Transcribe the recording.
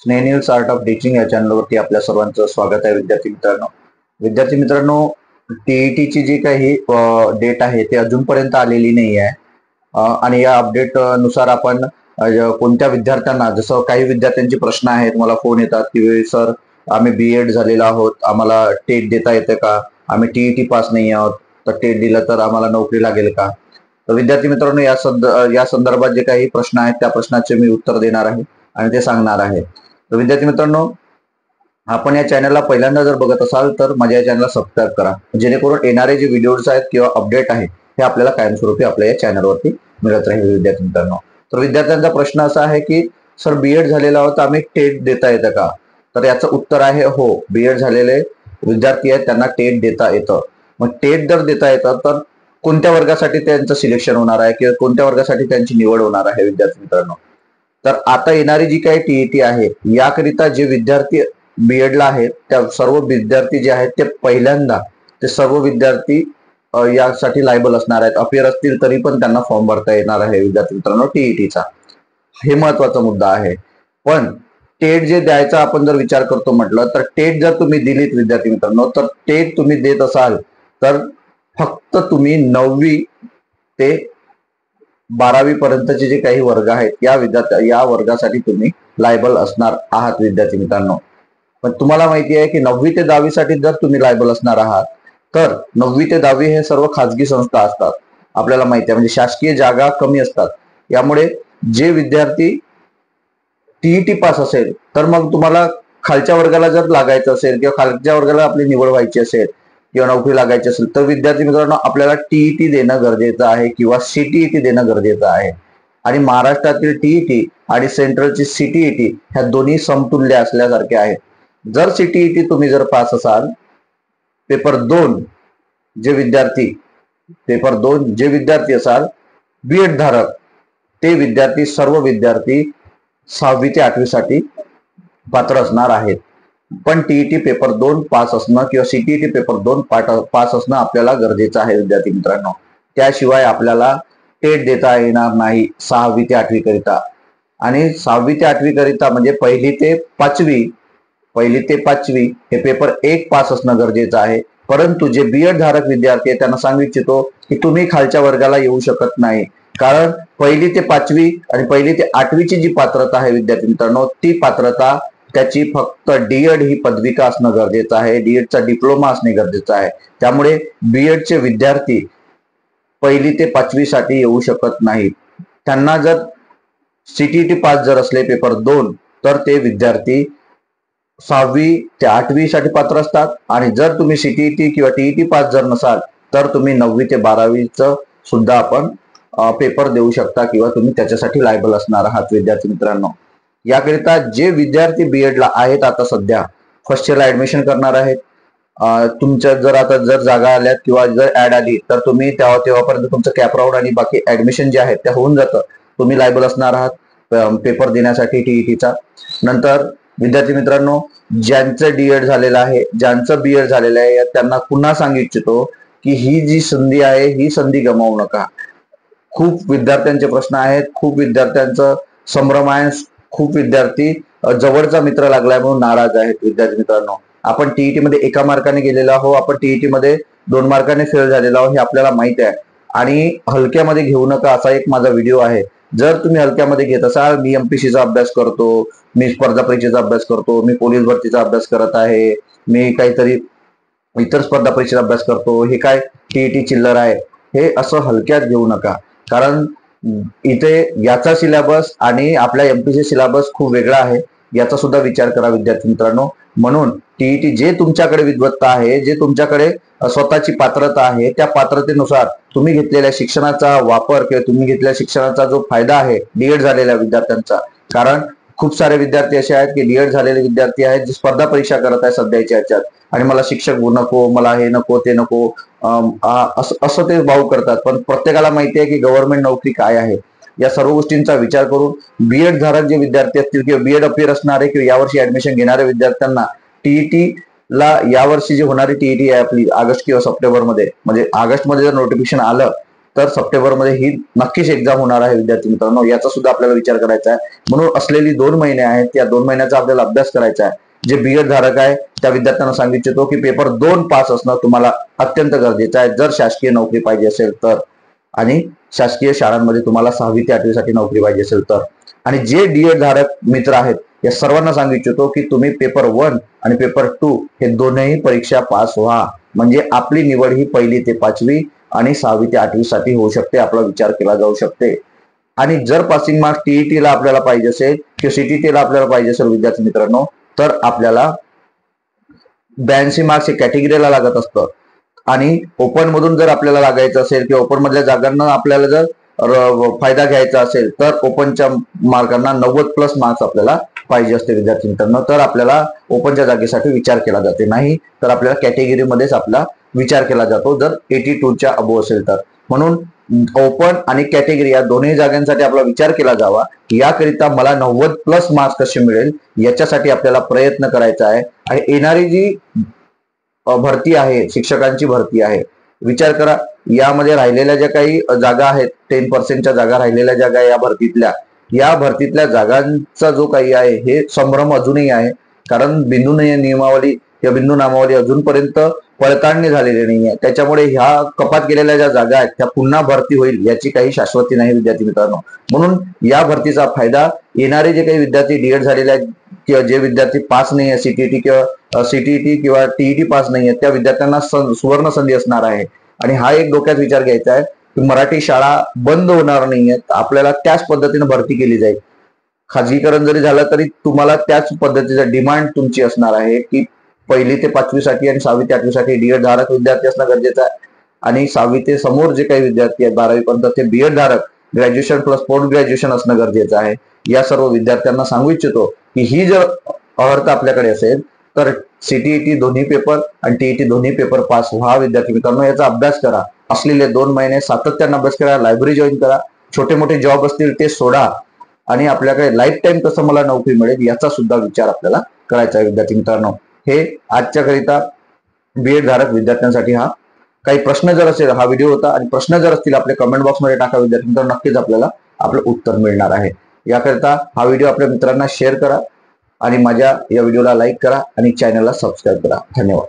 स्नेहनील्स art of teaching या चॅनलवरती आपल्या सर्वांचं स्वागत आहे. विद्यार्थी मित्रांनो, टीईटीची जी काही डेट आहे ती अजूनपर्यंत आलेली नाही आहे. आणि या अपडेट नुसार आपण कोणत्या विद्यार्थ्यांना, जसं काही विद्यार्थ्यांचे प्रश्न आहेत, मला फोन येतात की सर आम्ही बीएड झालेलो आहोत, आम्हाला टेट देता येते का, आम्ही टीईटी पास नाही आहोत, तर टेट दिलं तर आम्हाला नोकरी लागेल का. तर विद्यार्थी मित्रांनो, या संदर्भात जे काही प्रश्न आहेत त्या प्रश्नाचे मी उत्तर देणार आहे आणि ते सांगणार आहे. तर विद्यार्थी मित्रांनो, आपण या चॅनलला पहिल्यांदा जर बघत असाल तर माझ्या या चॅनलला सबस्क्राईब करा, जेणेकरून येणारे जे व्हिडिओज आहेत किंवा अपडेट आहे हे आपल्याला कायमस्वरूपी आपल्या या चॅनलवरती मिळत राहील. विद्यार्थी मित्रांनो, तर विद्यार्थ्यांचा प्रश्न असा आहे की सर बीएड झालेला आहोत, आम्ही टेट देता येतं का. तर याचं उत्तर आहे हो. बीएड झालेले विद्यार्थी आहेत त्यांना टेट देता येतं. मग टेट जर देता येतं तर कोणत्या वर्गासाठी त्यांचं सिलेक्शन होणार आहे किंवा कोणत्या वर्गासाठी त्यांची निवड होणार आहे. विद्यार्थी मित्रांनो, तर आता येणारी जी काही टीईटी आहे याकरिता जे विद्यार्थी बीएडला आहेत त्या सर्व विद्यार्थी जे आहेत ते पहिल्यांदा ते सर्व विद्यार्थी यासाठी लायबल असणार आहेत. अपियर असतील तरी पण त्यांना फॉर्म भरता येणार आहे. विद्यार्थी मित्रांनो, टीईटीचा हे महत्वाचा मुद्दा आहे. पण टेट जे द्यायचा आपण जर विचार करतो म्हटलं तर टेट जर तुम्ही दिलीत विद्यार्थी मित्रांनो, तर टेट तुम्ही देत असाल तर फक्त तुम्ही 9वी ते 12वी पर्यंतचे जे काही वर्ग आहेत या वर्गासाठी तुम्ही लायबल असणार आहात. विद्यार्थी मित्रांनो, पण तुम्हाला माहिती आहे की 9वी ते 10वी साठी जर तुम्ही लायबल असणार आहात तर 9वी ते 10वी हे सर्व खाजगी संस्था असतात. आपल्याला माहिती आहे, म्हणजे शासकीय जागा कमी असतात. यामुळे जे विद्यार्थी टीईटी पास असेल तर मग तुम्हाला खालच्या वर्गाला जर लागायचं असेल किंवा खालच्या वर्गाला आपली निवड व्हायची असेल किंवा नोकरी लागायची असेल तर विद्यार्थी मित्रांनो आपल्याला टीईटी देणं गरजेचं आहे किंवा सीटीईटी देणं गरजेचं आहे. आणि महाराष्ट्रातील टीईटी आणि सेंट्रलची सीटीईटी ह्या दोन्ही समतुल्य असल्यासारख्या आहेत. जर सीटीईटी तुम्ही जर पास असाल, पेपर 2 जे विद्यार्थी असाल बीएड धारक ते सर्व विद्यार्थी 6वी ते 8वी साठी पात्र असणार आहेत. पण टीईटी पेपर 2 पास असणं किंवा सीटीईटी पेपर 2 पास असणं आपल्याला गरजेचं आहे. विद्यार्थी मित्रांनो, त्याशिवाय आपल्याला टेट देता येणार नाही 6वी ते 8वी करिता. आणि 6वी ते 8वी करिता म्हणजे पहिली ते पाचवी हे पेपर 1 पास असणं गरजेचं आहे. परंतु जे बीएड धारक विद्यार्थी आहेत त्यांना सांगू इच्छितो की तुम्ही खालच्या वर्गाला येऊ शकत नाही, कारण पहिली ते 5वी आणि पहिली ते 8वीची जी पात्रता आहे विद्यार्थी मित्रांनो, ती पात्रता त्याची फक्त डीएड ही पदविका असणं गरजेचं आहे, डीएडचा डिप्लोमा असणे गरजेचं आहे. त्यामुळे बीएडचे विद्यार्थी पहिली ते 5वी साठी येऊ शकत नाहीत. त्यांना जर सीटीईटी पास जर असले पेपर 2 तर ते विद्यार्थी 6वी ते 8वी साठी पात्र असतात. आणि जर तुम्ही सीटीईटी किंवा टीईटी पास जर नसाल तर तुम्ही 9वी ते 12वीचं सुद्धा आपण पेपर देऊ शकता किंवा तुम्ही त्याच्यासाठी लायबल असणार आहात. विद्यार्थी मित्रांनो, याकरिता जे विद्यार्थी बीएडला आहेत आता सध्या फर्स्ट इयरला ऍडमिशन करणार आहेत, तुमच्या जर जागा आल्यात किंवा जर ऍड आली तर तुम्ही तेव्हापर्यंत तुमचं कॅप राऊंड आणि बाकी ऍडमिशन जे आहेत ते होऊन जातं. तुम्ही लायबल असणार आहात पेपर देण्यासाठी टीईटीचा. नंतर विद्यार्थी मित्रांनो, ज्यांचं बीएड झालेलं आहे त्यांना पुन्हा सांगू इच्छितो की ही जी संधी आहे ही संधी गमावू नका. खूप विद्यार्थ्यांचे प्रश्न आहेत, खूप विद्यार्थ्यांचं संभ्रम आहे, खूप विद्यार्थी जवळचा मित्र लागलाय म्हणून नाराज आहेत. विद्यार्थी मित्रांनो, आपण टीईटी मध्ये 1 मार्काने गेलेलो आहोत, आपण टीईटी मध्ये 2 मार्काने फेल झालेलो आहोत हे आपल्याला माहित आहे. आणि हलक्यामध्ये घेऊ नका असा एक माझा व्हिडिओ आहे. जर तुम्ही हलक्यामध्ये घेत असाल, मी एमपीसीचा अभ्यास करतो, मी स्पर्धा परीक्षेचा अभ्यास करतो, मी पोलीस भरतीचा अभ्यास करत आहे, मी काहीतरी इतर स्पर्धा परीक्षेचा अभ्यास करतो, हे काय टीईटी चिल्लर आहे, हे असं हलक्यात घेऊ नका. कारण इथे याचा सिलेबस आणि आपल्या एमपीसी सिलेबस खूप वेगळा आहे, याचा सुद्धा विचार करा विद्यार्थी मित्रांनो. म्हणून टीईटी जे तुमच्याकडे विद्वत्ता आहे, जे तुमच्याकडे स्वतःची पात्रता आहे, त्या पात्रतेनुसार तुम्ही घेतलेल्या शिक्षणाचा वापर किंवा तुम्ही घेतलेल्या शिक्षणाचा जो फायदा आहे डीएड झालेल्या विद्यार्थ्यांचा, कारण खूप सारे विद्यार्थी असे आहेत की डीएड झालेले विद्यार्थी आहेत जे स्पर्धा परीक्षा करत आहे सध्याच्या ह्याच्यात, आणि मला शिक्षक नको, मला हे नको ते नको असं ते भाऊ करतात. पण प्रत्येकाला माहिती आहे की गव्हर्नमेंट नोकरी काय आहे. या सर्व गोष्टींचा विचार करून बीएड धारक जे विद्यार्थी असतील किंवा बीएड अपियर असणारे किंवा यावर्षी ऍडमिशन घेणाऱ्या विद्यार्थ्यांना टीईटी ला यावर्षी जी होणारी टीईटी आहे आपली ऑगस्ट किंवा सप्टेंबर मध्ये, म्हणजे ऑगस्ट मध्ये जर नोटिफिकेशन आलं तर सप्टेंबरमध्ये ही नक्कीच एक्झाम होणार आहे विद्यार्थी मित्रांनो, याचा सुद्धा आपल्याला विचार करायचा आहे. म्हणून असलेली 2 महिने आहेत, त्या 2 महिन्याचा आपल्याला अभ्यास करायचा आहे. जे बीएड धारक आहे त्या विद्यार्थ्यांना सांगू इच्छितो की पेपर 2 पास असणं तुम्हाला अत्यंत गरजेचं आहे, जर शासकीय नोकरी पाहिजे असेल तर, आणि शासकीय शाळांमध्ये तुम्हाला 6वी ते 8वी साठी नोकरी पाहिजे असेल तर. आणि जे डीएड धारक मित्र आहेत या सर्वांना सांगू इच्छितो की तुम्ही पेपर 1 आणि पेपर 2 हे दोन्ही परीक्षा पास व्हा, म्हणजे आपली निवड ही 1ली ते 5वी आणि 6वी ते 8वी साठी होऊ शकते, आपला विचार केला जाऊ शकते. आणि जर पासिंग मार्क्स टीईटीला आपल्याला पाहिजे असेल किंवा सीटीटीला आपल्याला पाहिजे असेल विद्यार्थी मित्रांनो, तर आपल्याला 82 मार्क्स हे कॅटेगरीला लागत असतं. आणि ओपन मधून जर आपल्याला लागायचं असेल किंवा ओपन मधल्या जागांना आपल्याला जर फायदा घ्यायचा असेल तर ओपनच्या मार्कांना 90+ मार्क्स आपल्याला पाहिजे असते विद्यार्थी मित्रांनो, तर आपल्याला ओपनच्या जागेसाठी विचार केला जाते, नाही तर आपल्याला कॅटेगरीमध्येच आपला विचार केला जातो जर 82च्या अबो असेल तर. म्हणून ओपन आणि कॅटेगरी या दोन्ही जागांसाठी आपला विचार केला जावा, याकरिता मला 90+ मार्क्स कसे मिळेल याच्यासाठी आपल्याला प्रयत्न करायचा आहे. आणि येणारी जी भरती आहे, शिक्षकांची भरती आहे, विचार करा यामध्ये राहिलेल्या ज्या काही जागा आहेत, 10% जागा राहिलेल्या जागा या भरतीतल्या जागांचा जो काही आहे हे संभ्रम अजूनही आहे, कारण बिंदू नियमावली किंवा बिंदू नामावली अजूनपर्यंत पडताळणी झालेली नाही आहे. त्याच्यामुळे ह्या कपात केलेल्या ज्या जागा आहेत त्या पुन्हा भरती होईल याची काही शाश्वती नाही विद्यार्थी मित्रांनो. म्हणून या भरतीचा फायदा येणारे जे काही विद्यार्थी डीएड झालेल्या किंवा जे विद्यार्थी पास नाही आहे सीटीटी किंवा टीईटी पास नाही आहे त्या विद्यार्थ्यांना सुवर्ण संधी असणार आहे. आणि हा एक डोक्यात विचार घ्यायचा आहे की मराठी शाळा बंद होणार नाहीयेत, आपल्याला त्याच पद्धतीने भरती केली जाईल. खाजगीकरण जरी झालं तरी तुम्हाला त्याच पद्धतीचा डिमांड तुमची असणार आहे की 1ली ते 5वी साठी आणि 6वी ते 8वी साठी डीएड धारक विद्यार्थी असणं गरजेचं आहे. आणि 6वी ते समोर जे काही विद्यार्थी आहेत 12वी पर्यंत ते बीएड धारक ग्रॅज्युएशन प्लस पोस्ट ग्रॅज्युएशन असणं गरजेचं आहे. या सर्व विद्यार्थ्यांना सांगू इच्छितो की ही जर अर्हता आपल्याकडे असेल तर सीटीईटी दोन्ही पेपर आणि टीईटी दोन्ही पेपर पास व्हा विद्यार्थी मित्रांनो. याचा अभ्यास करा, असलेले 2 महिने सातत्याने अभ्यास करा, लायब्ररी जॉईन करा, छोटे मोठे जॉब असतील ते सोडा, आणि आपल्याकडे लाईफ टाईम कसं मला नोकरी मिळेल याचा सुद्धा विचार आपल्याला करायचा आहे विद्यार्थी मित्रांनो. हे आजच्या करिता बीएड धारक विद्यार्थ्यांसाठी हा काही प्रश्न जर असेल हा व्हिडिओ होता, आणि प्रश्न जर असतील आपल्या कमेंट बॉक्समध्ये टाका विद्यार्थी मित्रांनो, नक्कीच आपल्याला आपलं उत्तर मिळणार आहे. याकरिता हा व्हिडिओ आपल्या मित्रांना शेअर करा आणि माझ्या या व्हिडिओला लाईक करा आणि चॅनलला सबस्क्राईब करा. धन्यवाद.